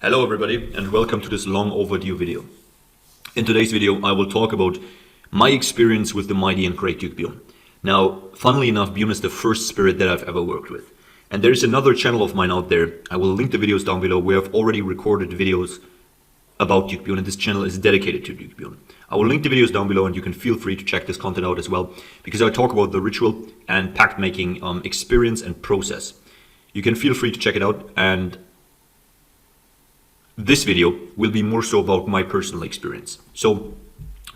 Hello everybody and welcome to this long overdue video. In today's video I will talk about my experience with the mighty and great Duke Bune. Now, funnily enough, Bune is the first spirit that I've ever worked with. And there's another channel of mine out there, I will link the videos down below, where I've already recorded videos about Duke Bune, and this channel is dedicated to Duke Bune. I will link the videos down below and you can feel free to check this content out as well, because I talk about the ritual and pact making experience and process. You can feel free to check it out, and this video will be more so about my personal experience. So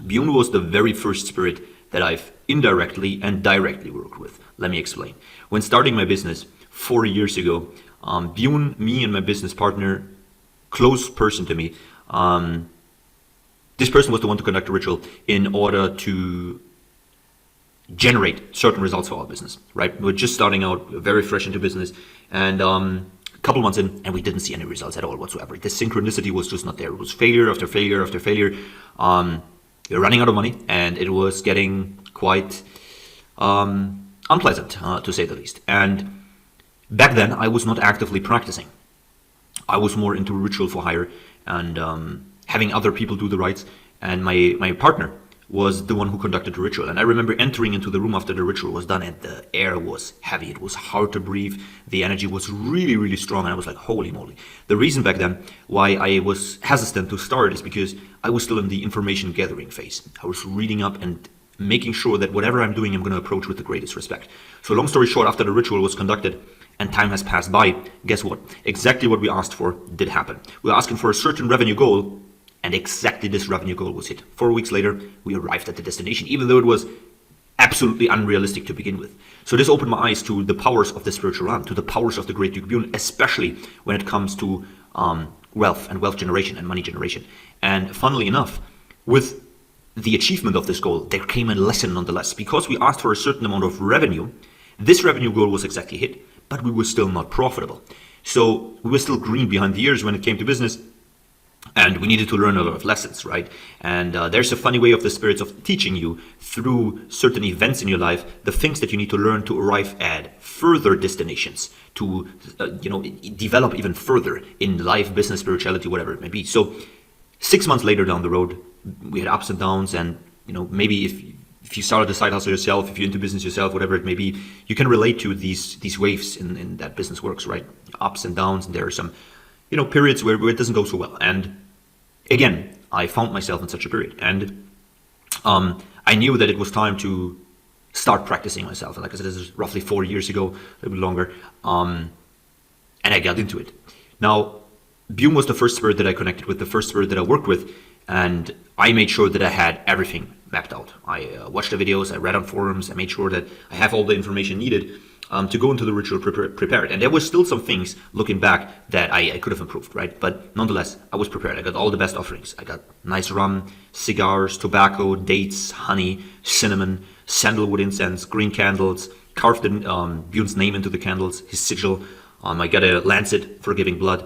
Bune was the very first spirit that I've indirectly and directly worked with. Let me explain. When starting my business 4 years ago, Bune, me and my business partner, close person to me, this person was the one to conduct a ritual in order to generate certain results for our business, right? We're just starting out, very fresh into business, and a couple months in, and we didn't see any results at all whatsoever. The synchronicity was just not there. It was failure after failure after failure. We were running out of money, and it was getting quite unpleasant, to say the least. And back then, I was not actively practicing. I was more into ritual for hire and having other people do the rites. And my partner was the one who conducted the ritual. And I remember entering into the room after the ritual was done, and the air was heavy. It was hard to breathe. The energy was really, really strong. And I was like, holy moly. The reason back then why I was hesitant to start is because I was still in the information gathering phase. I was reading up and making sure that whatever I'm doing, I'm going to approach with the greatest respect. So long story short, after the ritual was conducted and time has passed by, guess what? Exactly what we asked for did happen. We were asking for a certain revenue goal, and exactly this revenue goal was hit. 4 weeks later, we arrived at the destination, even though it was absolutely unrealistic to begin with. So this opened my eyes to the powers of the spiritual realm, to the powers of the great Duke Bune, especially when it comes to wealth and wealth generation and money generation. And funnily enough, with the achievement of this goal, there came a lesson nonetheless. Because we asked for a certain amount of revenue, this revenue goal was exactly hit, but we were still not profitable. So we were still green behind the ears when it came to business. And we needed to learn a lot of lessons, right? And there's a funny way of the spirits of teaching you through certain events in your life, the things that you need to learn to arrive at further destinations, to develop even further in life, business, spirituality, whatever it may be. So 6 months later down the road, we had ups and downs, and maybe if you started a side hustle yourself, if you're into business yourself, whatever it may be, you can relate to these waves in that business works, right? Ups and downs, and there are some periods where it doesn't go so well. And again, I found myself in such a period, and I knew that it was time to start practicing myself. And like I said, this is roughly 4 years ago, a little bit longer, and I got into it. Now, Bune was the first spirit that I connected with, the first spirit that I worked with, and I made sure that I had everything mapped out. I watched the videos, I read on forums, I made sure that I have all the information needed to go into the ritual prepared. And there were still some things, looking back, that I could have improved, right? But nonetheless, I was prepared. I got all the best offerings. I got nice rum, cigars, tobacco, dates, honey, cinnamon, sandalwood incense, green candles, carved Bune's name into the candles, his sigil. I got a lancet for giving blood.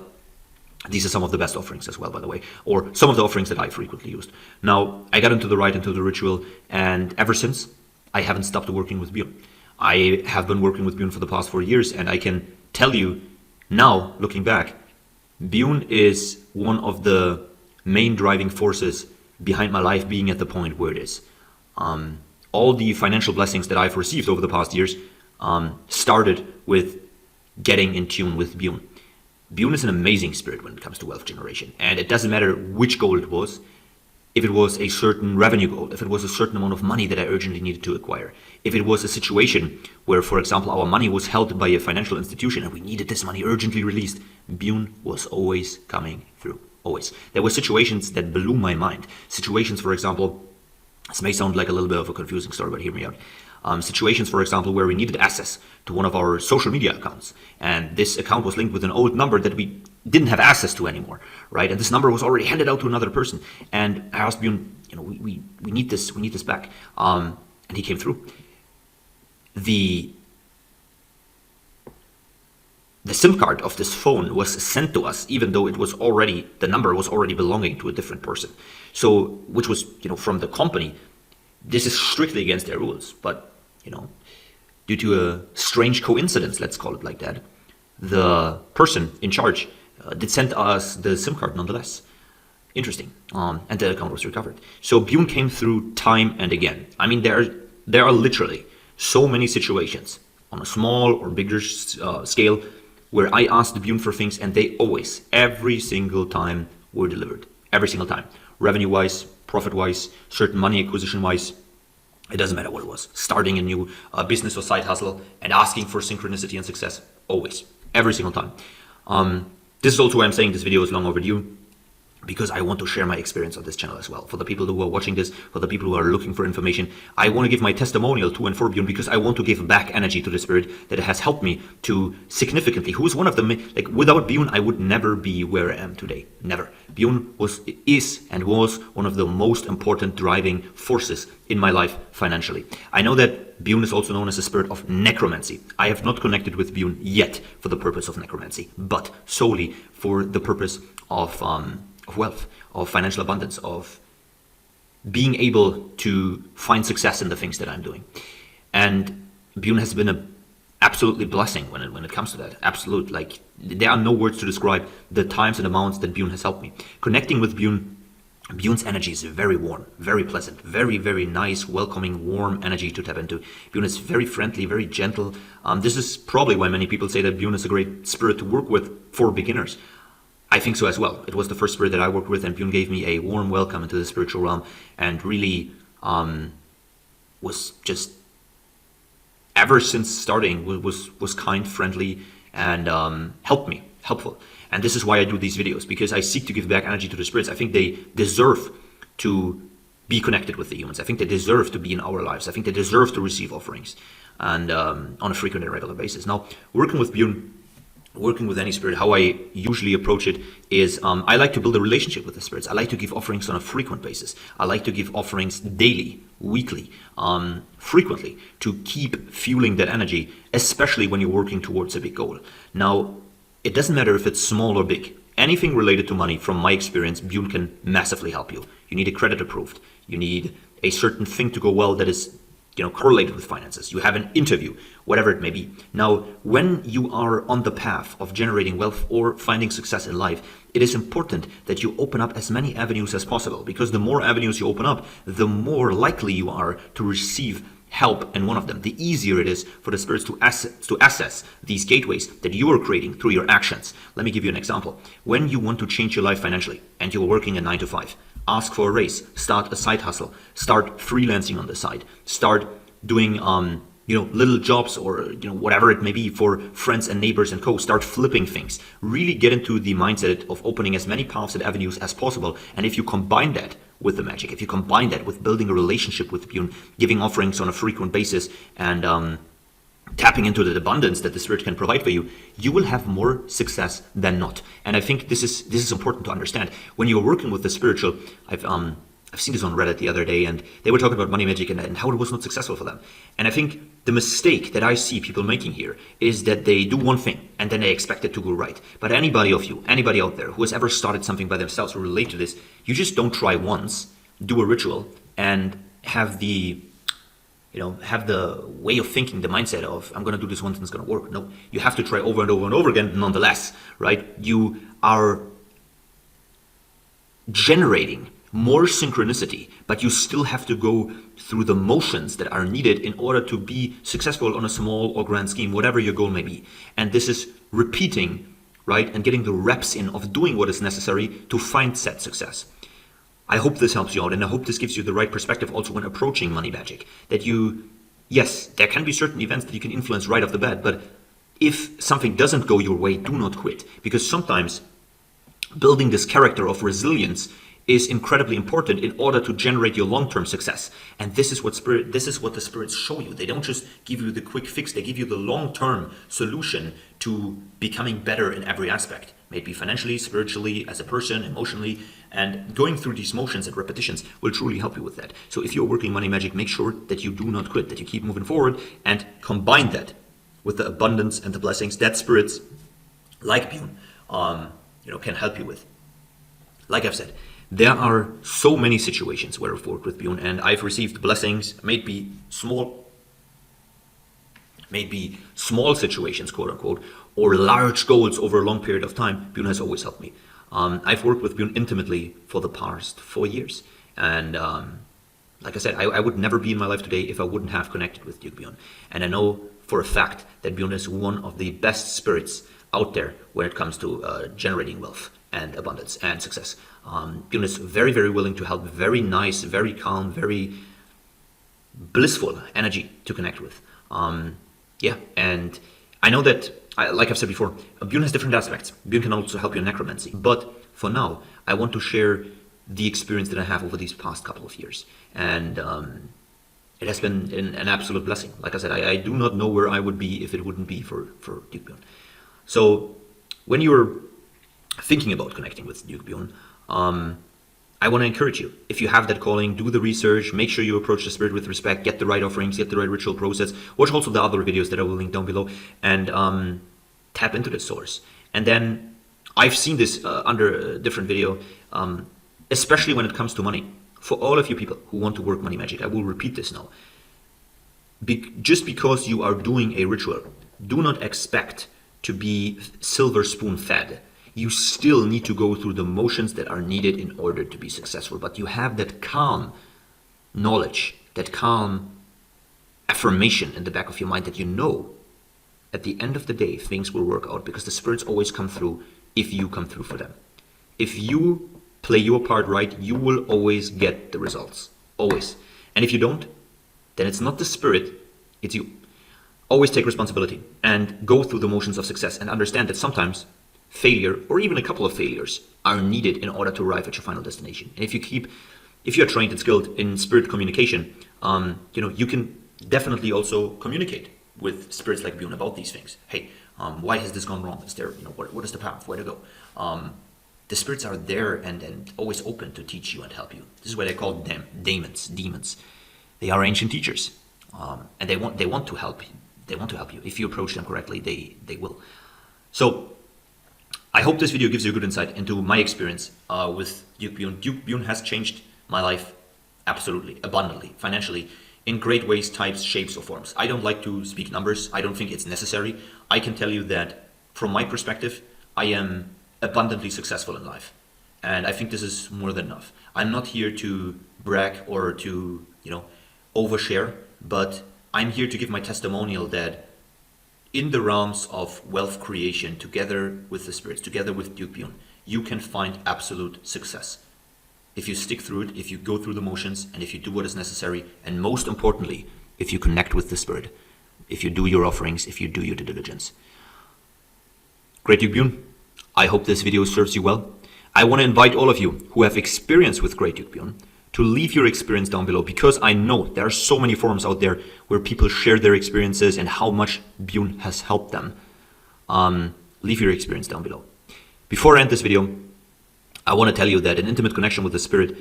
These are some of the best offerings as well, by the way, or some of the offerings that I frequently used. Now, I got into the rite, into the ritual, and ever since, I haven't stopped working with Bune. I have been working with Bune for the past 4 years, and I can tell you now, looking back, Bune is one of the main driving forces behind my life being at the point where it is. All the financial blessings that I've received over the past years started with getting in tune with Bune. Bune is an amazing spirit when it comes to wealth generation, and it doesn't matter which goal it was. If it was a certain revenue goal, if it was a certain amount of money that I urgently needed to acquire, if it was a situation where, for example, our money was held by a financial institution and we needed this money urgently released, Bune was always coming through, always. There were situations that blew my mind. Situations, for example, this may sound like a little bit of a confusing story, but hear me out. Situations, for example, where we needed access to one of our social media accounts, and this account was linked with an old number that we didn't have access to anymore, right? And this number was already handed out to another person. And I asked Bune, we need this back. And he came through. The SIM card of this phone was sent to us, even though the number was already belonging to a different person. So, which was, from the company. This is strictly against their rules, but, due to a strange coincidence, let's call it like that, the person in charge did send us the SIM card nonetheless. Interesting. And the account was recovered. So Bune came through time and again. I mean, there are literally so many situations on a small or bigger scale where I asked Bune for things and they always, every single time, were delivered. Every single time. Revenue-wise, profit-wise, certain money acquisition-wise. It doesn't matter what it was. Starting a new business or side hustle and asking for synchronicity and success. Always. Every single time. This is also why I'm saying this video is long overdue, because I want to share my experience on this channel as well. For the people who are watching this, for the people who are looking for information, I want to give my testimonial to and for Bune, because I want to give back energy to the Spirit that has helped me to significantly, who is one of the, like without Bune, I would never be where I am today. Never. Bune is and was one of the most important driving forces in my life financially. I know that Bune is also known as a spirit of necromancy. I have not connected with Bune yet for the purpose of necromancy, but solely for the purpose of wealth, of financial abundance, of being able to find success in the things that I'm doing. And Bune has been a absolutely blessing when it comes to that. Absolute, like there are no words to describe the times and amounts that Bune has helped me. Connecting with Bune's energy is very warm, very pleasant, very, very nice, welcoming, warm energy to tap into. Bune is very friendly, very gentle. This is probably why many people say that Bune is a great spirit to work with for beginners. I think so as well. It was the first spirit that I worked with, and Bune gave me a warm welcome into the spiritual realm, and really was just, ever since starting, was kind, friendly, and helpful. And this is why I do these videos, because I seek to give back energy to the spirits. I think they deserve to be connected with the humans. I think they deserve to be in our lives. I think they deserve to receive offerings, and on a frequent and regular basis. Now, working with Bune, working with any spirit, how I usually approach it is I like to build a relationship with the spirits. I like to give offerings on a frequent basis. I like to give offerings daily, weekly, frequently, to keep fueling that energy, especially when you're working towards a big goal. Now, it doesn't matter if it's small or big. Anything related to money, from my experience, Bune can massively help you. You need a credit approved. You need a certain thing to go well that is correlated with finances. You have an interview, whatever it may be. Now, when you are on the path of generating wealth or finding success in life, it is important that you open up as many avenues as possible, because the more avenues you open up, the more likely you are to receive help in one of them. The easier it is for the spirits to assess these gateways that you are creating through your actions. Let me give you an example. When you want to change your life financially and you're working a 9 to 5, ask for a raise, start a side hustle, start freelancing on the side, start doing little jobs or whatever it may be for friends and neighbors and co. Start flipping things. Really get into the mindset of opening as many paths and avenues as possible. And if you combine that with the Magick, if you combine that with building a relationship with Bune, giving offerings on a frequent basis, and tapping into the abundance that the spirit can provide for you, you will have more success than not. And I think this is important to understand. When you're working with the spiritual, I've seen this on Reddit the other day, and they were talking about money magic and how it was not successful for them. And I think the mistake that I see people making here is that they do one thing and then they expect it to go right. But anybody out there who has ever started something by themselves or relate to this, you just don't try once, do a ritual, and have the way of thinking, the mindset of, I'm going to do this once and it's going to work. No, you have to try over and over and over again nonetheless, right? You are generating more synchronicity, but you still have to go through the motions that are needed in order to be successful on a small or grand scheme, whatever your goal may be. And this is repeating, right? And getting the reps in of doing what is necessary to find said success. I hope this helps you out, and I hope this gives you the right perspective also when approaching money magic. That yes, there can be certain events that you can influence right off the bat, but if something doesn't go your way, do not quit. Because sometimes building this character of resilience is incredibly important in order to generate your long-term success. And this is what the spirits show you. They don't just give you the quick fix, they give you the long-term solution to becoming better in every aspect. Maybe financially, spiritually, as a person, emotionally, and going through these motions and repetitions will truly help you with that. So if you're working money magic, make sure that you do not quit, that you keep moving forward, and combine that with the abundance and the blessings that spirits like Bune can help you with. Like I've said, there are so many situations where I've worked with Bune, and I've received blessings, maybe small maybe small situations, quote unquote, or large goals over a long period of time, Bune has always helped me. I've worked with Bune intimately for the past 4 years. And like I said, I would never be in my life today if I wouldn't have connected with Duke Bune. And I know for a fact that Bune is one of the best spirits out there when it comes to generating wealth and abundance and success. Bune is very, very willing to help, very nice, very calm, very blissful energy to connect with. Yeah, and I know that, like I've said before, Bune has different aspects. Bune can also help you in necromancy. But for now, I want to share the experience that I have over these past couple of years. And it has been an absolute blessing. Like I said, I do not know where I would be if it wouldn't be for Duke Bune. So when you're thinking about connecting with Duke Bune, I want to encourage you. If you have that calling, do the research, make sure you approach the spirit with respect, get the right offerings, get the right ritual process, watch also the other videos that I will link down below, and tap into the source. And then I've seen this under a different video, especially when it comes to money. For all of you people who want to work money magic, I will repeat this now. Just because you are doing a ritual, do not expect to be silver spoon fed. You still need to go through the motions that are needed in order to be successful. But you have that calm knowledge, that calm affirmation in the back of your mind that you know at the end of the day things will work out, because the spirits always come through if you come through for them. If you play your part right, you will always get the results. Always. And if you don't, then it's not the spirit, it's you. Always take responsibility and go through the motions of success, and understand that sometimes failure, or even a couple of failures, are needed in order to arrive at your final destination. And if you're trained and skilled in spirit communication, you can definitely also communicate with spirits like Bune about these things. Hey, why has this gone wrong? Is there, what is the path? Where to go? The spirits are there and always open to teach you and help you. This is why they call them demons. They are ancient teachers, and they want to help you. They want to help you. If you approach them correctly, they will. So I hope this video gives you a good insight into my experience with Duke Bune. Duke Bune has changed my life absolutely, abundantly, financially, in great ways, types, shapes, or forms. I don't like to speak numbers. I don't think it's necessary. I can tell you that from my perspective, I am abundantly successful in life. And I think this is more than enough. I'm not here to brag or to, overshare, but I'm here to give my testimonial that in the realms of wealth creation, together with the spirits, together with Duke Bune, you can find absolute success. If you stick through it, if you go through the motions, and if you do what is necessary, and most importantly, if you connect with the spirit, if you do your offerings, if you do your due diligence. Great Duke Bune, I hope this video serves you well. I want to invite all of you who have experience with Great Duke Bune to leave your experience down below, because I know there are so many forums out there where people share their experiences and how much Bune has helped them. Leave your experience down below. Before I end this video, I want to tell you that an intimate connection with the spirit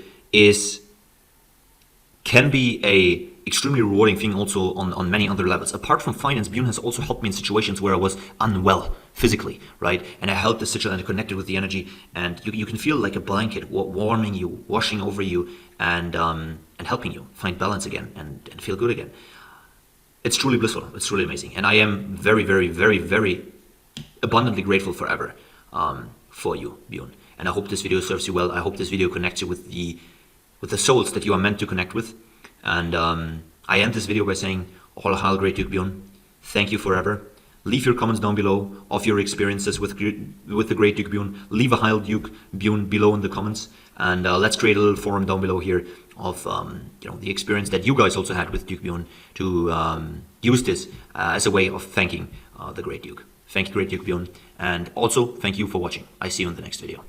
can be a extremely rewarding thing also on many other levels. Apart from finance, Bune has also helped me in situations where I was unwell physically, right? And I held the sigil and I connected with the energy, and you can feel like a blanket warming you, washing over you, and helping you find balance again and feel good again. It's truly blissful. It's truly amazing. And I am very, very, very, very abundantly grateful forever for you, Bune. And I hope this video serves you well. I hope this video connects you with the souls that you are meant to connect with. And I end this video by saying, all hail Great Duke Bune. Thank you forever. Leave your comments down below of your experiences with the Great Duke Bune. Leave a hail Duke Bune below in the comments. And let's create a little forum down below here of the experience that you guys also had with Duke Bune, to use this as a way of thanking the Great Duke. Thank you, Great Duke Bune. And also, thank you for watching. I see you in the next video.